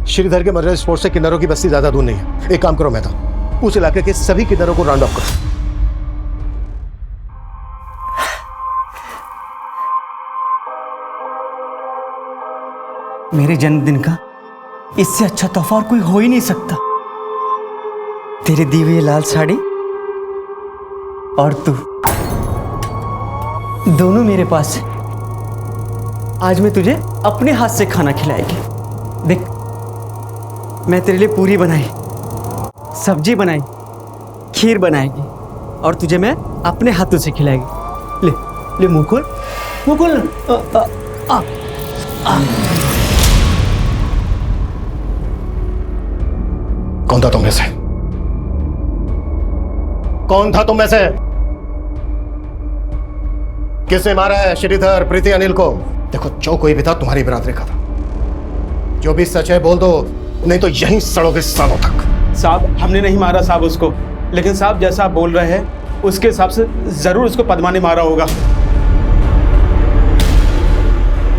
श्रीधर के मर्डर स्पॉट से किन्नरों की बस्ती ज्यादा दूर नहीं है। एक काम करो मेहता, उस इलाके के सभी किन्नरों को राउंड ऑफ करो। मेरे जन्मदिन का इससे अच्छा तोहफा और कोई हो ही नहीं सकता। तेरे दी हुई लाल साड़ी और तू दोनों मेरे पास है। आज मैं तुझे अपने हाथ से खाना खिलाएगी। देख, मैं तेरे लिए पूरी बनाई, सब्जी बनाई, खीर बनाएगी और तुझे मैं अपने हाथों से खिलाएगी। ले ले, मुंह खोल, मुंह खोल ना। कौन था तुम में से? कौन था तुम में से? किसने मारा है श्रीधर, प्रीति, अनिल को? देखो, जो कोई भी था तुम्हारी बिरादरी का था। जो भी सच है बोल दो, नहीं तो यहीं सड़ोगे सालों तक। साहब हमने नहीं मारा साहब उसको, लेकिन साहब जैसा आप बोल रहे हैं उसके हिसाब से जरूर उसको पद्मा ने मारा होगा।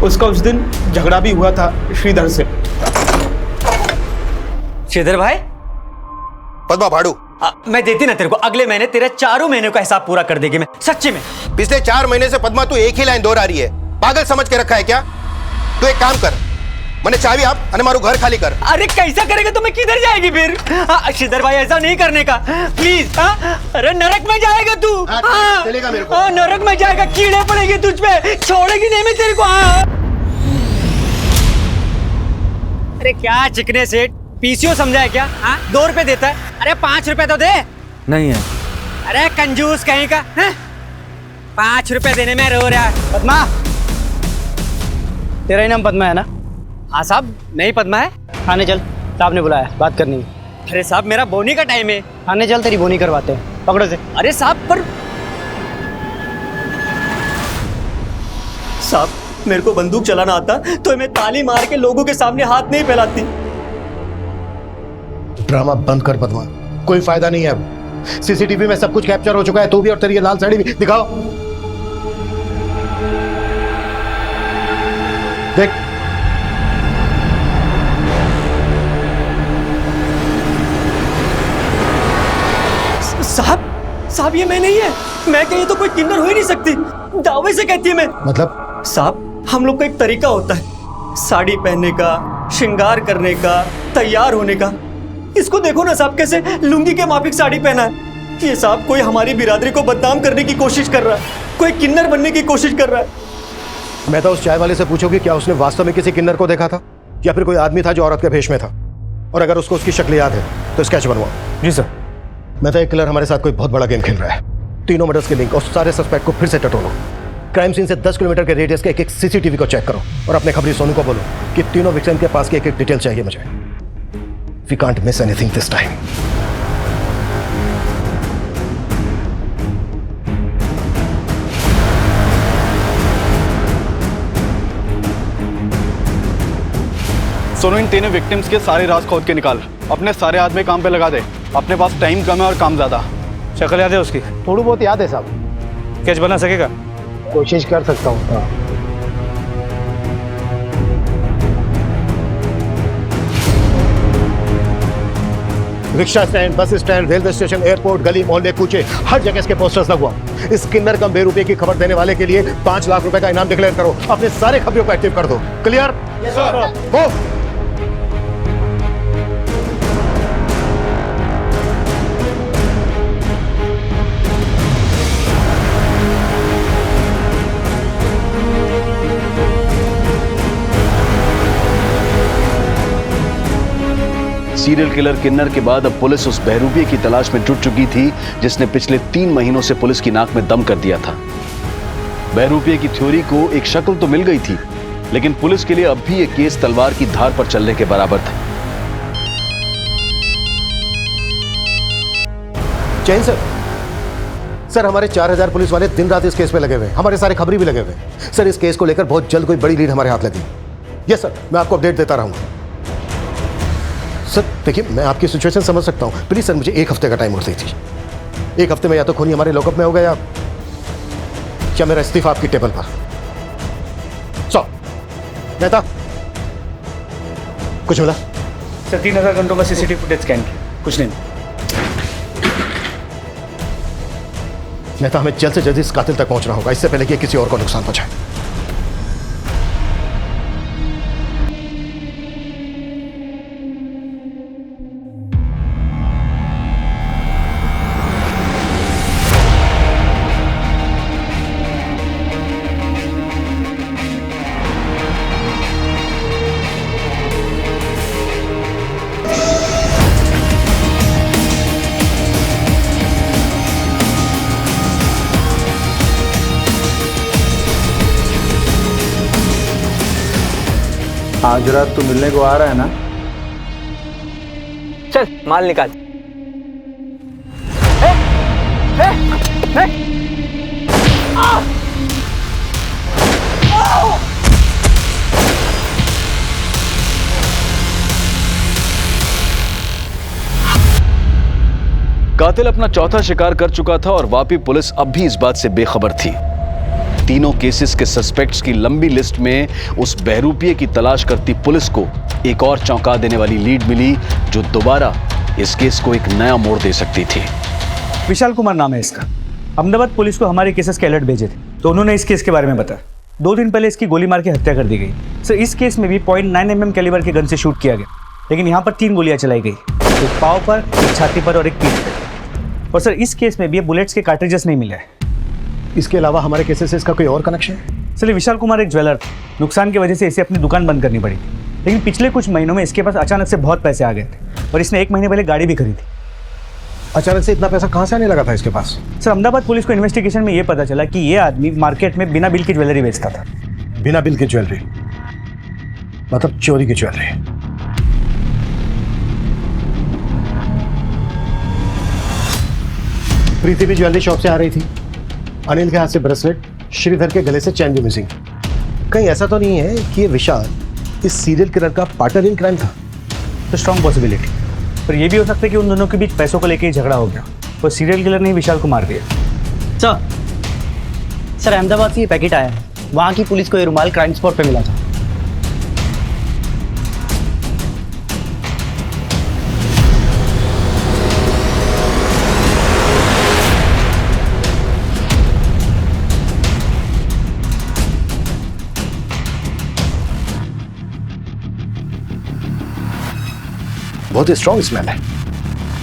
उसका उस दिन झगड़ा भी हुआ था श्रीधर से। श्रीधर भाई, पद्मा भाड़ू, मैं देती ना तेरे को, अगले महीने तेरे 4 महीने का हिसाब पूरा कर देगी मैं, सच्ची में। पिछले 4 महीने से पद्मा तू एक ही लाइन दोहरा रही है। पागल समझ के रखा है क्या? तू एक काम कर, मैंने चाबी आप अने मारू घर खाली कर। अरे कैसा करेगा तो मैं किधर जाएगी फिर? श्रीधर भाई ऐसा नहीं करने का प्लीज। अरे नरक में जाएगा तू। चलेगा मेरे को? नरक में जाएगा, कीड़े पड़ेंगे तुझ पे, छोड़ेगी नहीं मैं तेरे को। अरे क्या चिकने सेठ, पीसीओ समझा है क्या? 2 रुपए देता है, अरे 5 रुपए तो दे। नहीं है। अरे कंजूस कहीं का, 5 रुपए देने में रो रहा है। पद्मा, तेरा ही नाम पद्मा है ना? हाँ साहब, नहीं पद्मा है। थाने चल, साहब ने बुलाया, बात करनी है। अरे साहब मेरा बोनी का टाइम है। थाने चल, तेरी बोनी करवाते हैं, पकड़ो से। अरे साहब पर साहब, मेरे को बंदूक चलाना आता तो मैं ताली मार के लोगों के सामने हाथ नहीं फैलाती। ड्रामा बंद कर पद्मा, कोई फायदा नहीं है अब। सीसीटीवी में सब कुछ कैप्चर हो चुका है, तू भी और तेरी ये लाल साड़ी भी। दिखाओ, देख। साहब ये मैं नहीं है। मैं कहीं तो कोई किन्नर हो ही नहीं सकती, दावे से कहती है मैं। मतलब? साहब हम लोग का एक तरीका होता है साड़ी पहनने का, श्रृंगार करने का, तैयार होने का। इसको देखो ना साहब, कैसे लुंगी के माफिक साड़ी पहना है। ये साहब कोई हमारी बिरादरी को बदनाम करने की कोशिश कर रहा है, कोई किन्नर बनने की कोशिश कर रहा है। मैं तो उस चाय वाले से पूछूंगी क्या उसने वास्तव में किसी किन्नर को देखा था, या फिर कोई आदमी था जो औरत के भेष में था। और अगर उसको उसकी शक्ल याद है तो स्केच बनवाओ। जी सर। मैं तो एक किलर हमारे साथ कोई बहुत बड़ा गेम खेल रहा है। तीनों मर्डर्स के लिंक और सारे सस्पेक्ट को फिर से टटोलो। क्राइम सीन से 10 किलोमीटर के रेडियस के एक सीसीटीवी को चेक करो और अपने खबरी सोनू को बोलो कि तीनों विक्टिम के पास की एक डिटेल चाहिए मुझे। We can't miss anything this time. Sonu, इन तीनों विक्टिम्स के सारे राज खोद के निकाल, अपने सारे आदमी काम पे लगा दे। अपने पास टाइम कम है और काम ज्यादा। शक्ल याद है उसकी? थोड़ी बहुत याद है साहब। स्केच बना सकेगा? कोशिश कर सकता हूँ। Rickshaw stand, bus stand, railway station, airport, गली मोहल्ले, कूचे, हर जगह इसके पोस्टर्स लगवाओ। इस किन्नर कम बेरुपये की खबर देने वाले के लिए 5 लाख रुपए का इनाम डिक्लेयर करो। अपने सारे खबरियों को एक्टिव कर दो। Clear? Yes sir. Serial killer किन्नर के बाद अब पुलिस उस बहरूपिये की तलाश में जुट चुकी थी जिसने पिछले 3 महीनों से पुलिस की नाक में दम कर दिया था। बहरूपिये की थ्योरी को एक शक्ल तो मिल गई थी, लेकिन पुलिस के लिए अब भी ये केस तलवार की धार पर चलने के बराबर था। जैन सर, सर हमारे 4000 पुलिस वाले दिन रात इस केस में लगे हुए हैं, हमारे सारे खबरी भी लगे हुए हैं। सर इस केस को लेकर बहुत जल्द कोई बड़ी लीड हमारे हाथ लगी। यस सर, मैं आपको अपडेट देता रहूंगा। सर देखिए, मैं आपकी सिचुएशन समझ सकता हूं, प्लीज सर मुझे 1 हफ्ते का टाइम और दीजिए। 1 हफ्ते में या तो खूनी हमारे लॉकअप में हो गया या मेरा इस्तीफा आपकी टेबल पर। सो नेता, कुछ मिला? सर 3000 घंटों का सीसीटीवी फुटेज स्कैन किया, कुछ नहीं। नेता, हमें जल्द से जल्द इस कातिल तक पहुंचना होगा, इससे पहले कि किसी और को नुकसान पहुंचाए। आज रात तू मिलने को आ रहा है ना? चल माल निकाल। कातिल अपना चौथा शिकार कर चुका था और वापी पुलिस अब भी इस बात से बेखबर थी। तीनों केसेस के सस्पेक्ट्स की लंबी लिस्ट में उस बहरूपिये की तलाश करती पुलिस को एक और चौंका देने वाली लीड मिली जो दोबारा इस केस को एक नया मोड़ दे सकती थी। विशाल कुमार नाम है इसका। अहमदाबाद पुलिस को हमारे केसेस के अलर्ट भेजे थे तो उन्होंने इस केस के बारे में बताया। 2 दिन पहले इसकी गोली मार के हत्या कर दी गई। सर इस केस में भी .9 mm कैलिबर के गन से शूट किया गया, लेकिन यहाँ पर 3 गोलियां चलाई गई, एक पाँव पर, एक छाती पर और एक पीठ पर। और सर इस केस में भी बुलेट्स के कार्ट्रिजेस नहीं मिले। इसके अलावा हमारे केसेस से इसका कोई और कनेक्शन है? सर विशाल कुमार एक ज्वेलर था, नुकसान की वजह से इसे अपनी दुकान बंद करनी पड़ी, लेकिन पिछले कुछ महीनों में इसके पास अचानक से बहुत पैसे आ गए थे और इसने 1 महीने पहले गाड़ी भी खरीदी। अचानक से इतना पैसा कहाँ से आने लगा था इसके पास? सर अहमदाबाद पुलिस को इन्वेस्टिगेशन में ये पता चला कि ये आदमी मार्केट में बिना बिल की ज्वेलरी बेचता था। बिना बिल की ज्वेलरी मतलब चोरी की ज्वेलरी? प्रीति भी ज्वेलरी शॉप से आ रही थी, अनिल के हाथ से ब्रेसलेट, श्रीधर के गले से चैन भी मिसिंग। कहीं ऐसा तो नहीं है कि ये विशाल इस सीरियल किलर का पार्टनर इन क्राइम था? तो स्ट्रॉन्ग पॉसिबिलिटी, पर यह भी हो सकता है कि उन दोनों के बीच पैसों को लेकर ही झगड़ा हो गया और सीरियल किलर ने विशाल को मार दिया। सर अहमदाबाद से ये पैकेट आया है, वहाँ की पुलिस को ये रुमाल क्राइम स्पॉट पे मिला था। बहुत ही स्ट्रॉन्ग स्मेल है।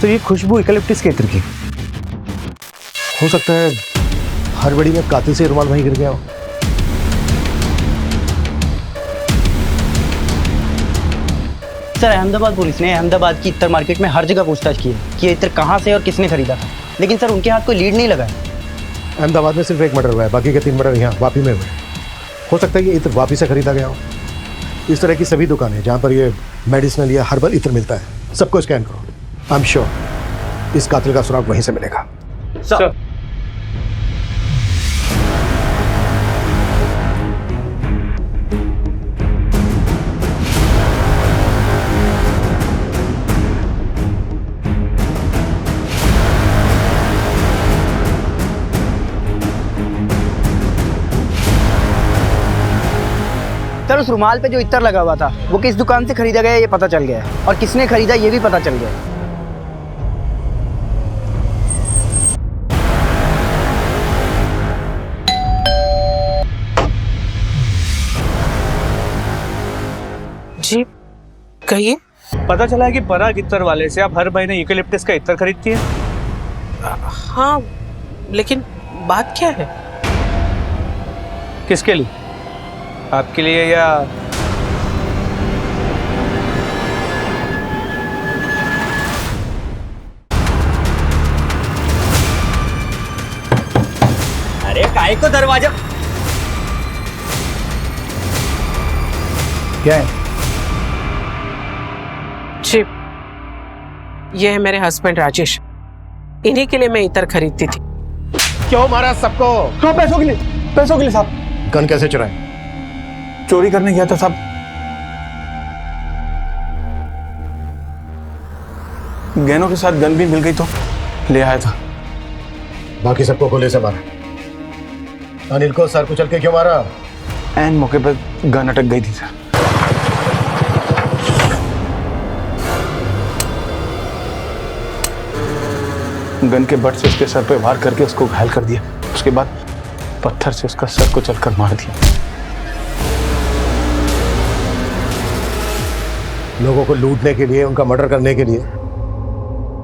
तो ये खुशबू इकलिप्टिस के इत्र की हो सकता है। हड़बड़ी में कातिल से रुमाल वहीं गिर गया हो। सर अहमदाबाद पुलिस ने अहमदाबाद की इत्र मार्केट में हर जगह पूछताछ की है कि ये इत्र कहाँ से और किसने खरीदा था, लेकिन सर उनके हाथ कोई लीड नहीं लगा है। अहमदाबाद में सिर्फ 1 मर्डर हुआ है, बाकी के 3 मर्डर यहाँ वापी में हुए। हो सकता है ये इत्र वापी से खरीदा गया हो। इस तरह की सभी दुकानें जहाँ पर ये मेडिसिनल या हर्बल इत्र मिलता है, सबको स्कैन करो। आई एम श्योर इस कातिल का सुराग वहीं से मिलेगा। सर सर उस रुमाल पे जो इत्र लगा हुआ था वो किस दुकान से खरीदा गया ये पता चल गया है, और किसने खरीदा ये भी पता चल गया है। जी कहिए। पता चला है कि पराग इत्र वाले से आप हर महीने यूकेलिप्टस का इत्र खरीदती हैं। हाँ, लेकिन बात क्या है? किसके लिए? आपके लिए या अरे काय को दरवाजा क्या है? जी, ये है मेरे हस्बैंड राजेश। इन्हीं के लिए मैं इतर खरीदती थी। क्यों मारा सबको? हाँ, पैसों के लिए साहब। गन कैसे चुराए? चोरी करने गया था साहब। गहनों के साथ गन भी मिल गई तो ले आया था। बाकी सबको गोली से मारा। अनिल को सर कुचल के क्यों मारा? एन मौके पर गन अटक गई थी सर। गन के बट से उसके सर पे वार करके उसको घायल कर दिया। उसके बाद पत्थर से उसका सर को चलकर मार दिया। लोगों को लूटने के लिए, उनका मर्डर करने के लिए,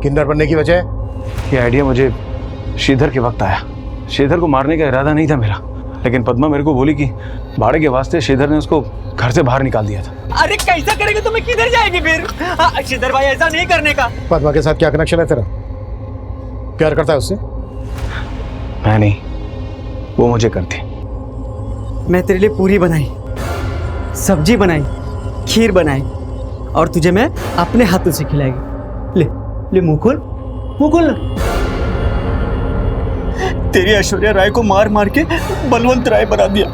किन्नर बनने की वजह? ये आइडिया मुझे श्रीधर के वक्त आया। श्रीधर को मारने का इरादा नहीं था मेरा, लेकिन पद्मा मेरे को बोली कि भाड़े के वास्ते श्रीधर ने उसको घर से बाहर निकाल दिया था। अरे कैसा करेगा तो मैं किधर जाएगी फिर? श्रीधर भाई ऐसा नहीं करने का। पद्मा के साथ क्या कनेक्शन है तेरा? प्यार करता है उससे? मैं नहीं, वो मुझे करती। मैं तेरे लिए पूरी बनाई, सब्जी बनाई, खीर बनाई और तुझे मैं अपने हाथों से खिलाएगी। ले ले मुंह खोल ना। तेरी ऐश्वर्या राय को मार मार के बलवंत राय बना दिया।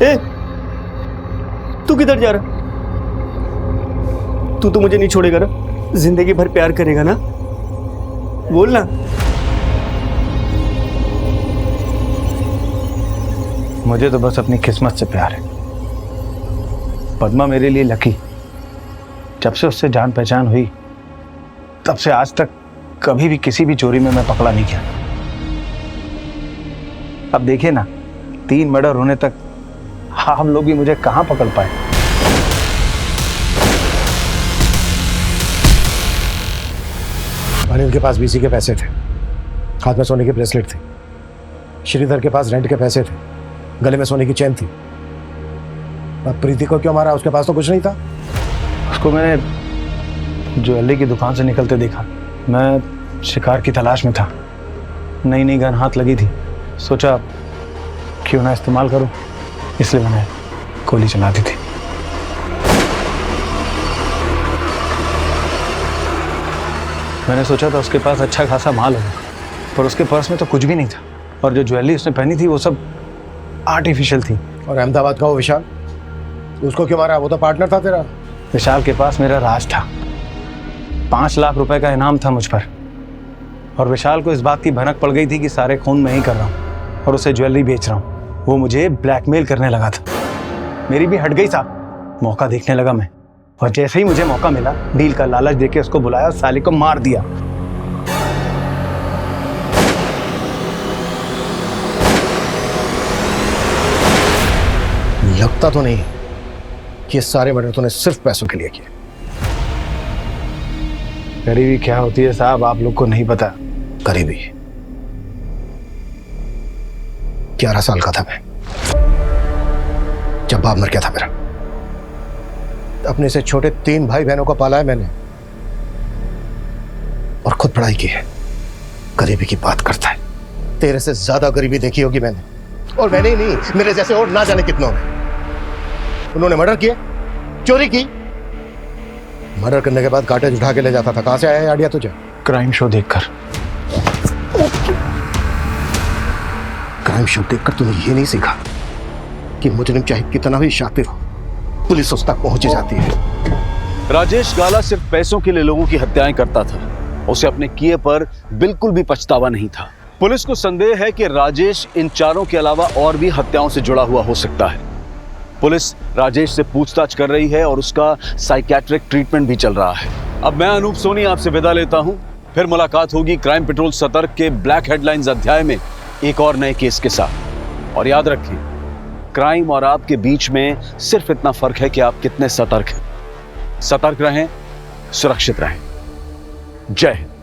ए, तू किधर जा रहा? तू तो मुझे नहीं छोड़ेगा ना? जिंदगी भर प्यार करेगा ना? बोल ना। मुझे तो बस अपनी किस्मत से प्यार है। पद्मा मेरे लिए लकी। जब से उससे जान पहचान हुई तब से आज तक कभी भी किसी भी चोरी में मैं पकड़ा नहीं गया। अब देखिए ना, 3 मर्डर होने तक आप लोग भी मुझे कहां पकड़ पाए। अनिल के पास बीसी के पैसे थे, हाथ में सोने की ब्रेसलेट थी। श्रीधर के पास रेंट के पैसे थे, गले में सोने की चेन थी। अब प्रीति को क्यों मारा? उसके पास तो कुछ नहीं था। उसको मैंने ज्वेलरी की दुकान से निकलते देखा। मैं शिकार की तलाश में था। नई नई गन हाथ लगी थी, सोचा क्यों ना इस्तेमाल करूं, इसलिए मैंने गोली चला दी थी। मैंने सोचा था उसके पास अच्छा खासा माल होगा, पर उसके पर्स में तो कुछ भी नहीं था। और जो ज्वेलरी उसने पहनी थी वो सब आर्टिफिशियल थी। और अहमदाबाद का वो विशाल, उसको क्यों मारा? वो तो पार्टनर था तेरा। विशाल के पास मेरा राज था। 5 लाख रुपए का इनाम था मुझ पर, और विशाल को इस बात की भनक पड़ गई थी कि सारे खून मैं ही कर रहा हूँ और उसे ज्वेलरी बेच रहा हूँ। वो मुझे ब्लैकमेल करने लगा था। मेरी भी हट गई साहब। मौका देखने लगा मैं, और जैसे ही मुझे मौका मिला डील का लालच देके उसको बुलाया, साले को मार दिया। लगता तो नहीं कि ये सारे मर्डर तूने सिर्फ पैसों के लिए किए। गरीबी क्या होती है साहब, आप लोग को नहीं पता। गरीबी? 11 साल का था मैं जब बाप मर गया था मेरा। अपने से छोटे 3 भाई बहनों को पाला है मैंने, और खुद पढ़ाई की है। गरीबी की बात करता है। तेरे से ज्यादा गरीबी देखी होगी मैंने, और मैंने ही नहीं, मेरे जैसे और ना जाने कितनों ने। उन्होंने मर्डर किए, चोरी की। मर्डर करने के बाद काटेज उठा के ले जाता था। कहां से आया है आइडिया तुझे? क्राइम शो देखकर। क्राइम शो देखकर तूने ये नहीं सीखा कि मुजरिम चाहे कितना भी शातिर हो, पुलिस उस तक पहुंच जाती है। राजेश गाला सिर्फ पैसों के लिए लोगों की हत्याएं करता था। उसे अपने किए पर बिल्कुल भी पछतावा नहीं था। पुलिस को संदेह है कि राजेश इन चारों के अलावा और भी हत्याओं से जुड़ा हुआ हो सकता है। पुलिस राजेश से पूछताछ कर रही है और उसका साइकियाट्रिक ट्रीटमेंट भी चल रहा है। अब मैं अनूप सोनी आपसे विदा लेता हूं। फिर मुलाकात होगी क्राइम पेट्रोल सतर्क के ब्लैक हेडलाइंस अध्याय में एक और नए केस के साथ। और याद रखें, क्राइम और आपके बीच में सिर्फ इतना फर्क है कि आप कितने सतर्क हैं। सतर्क रहें, सुरक्षित रहें। जय हिंद।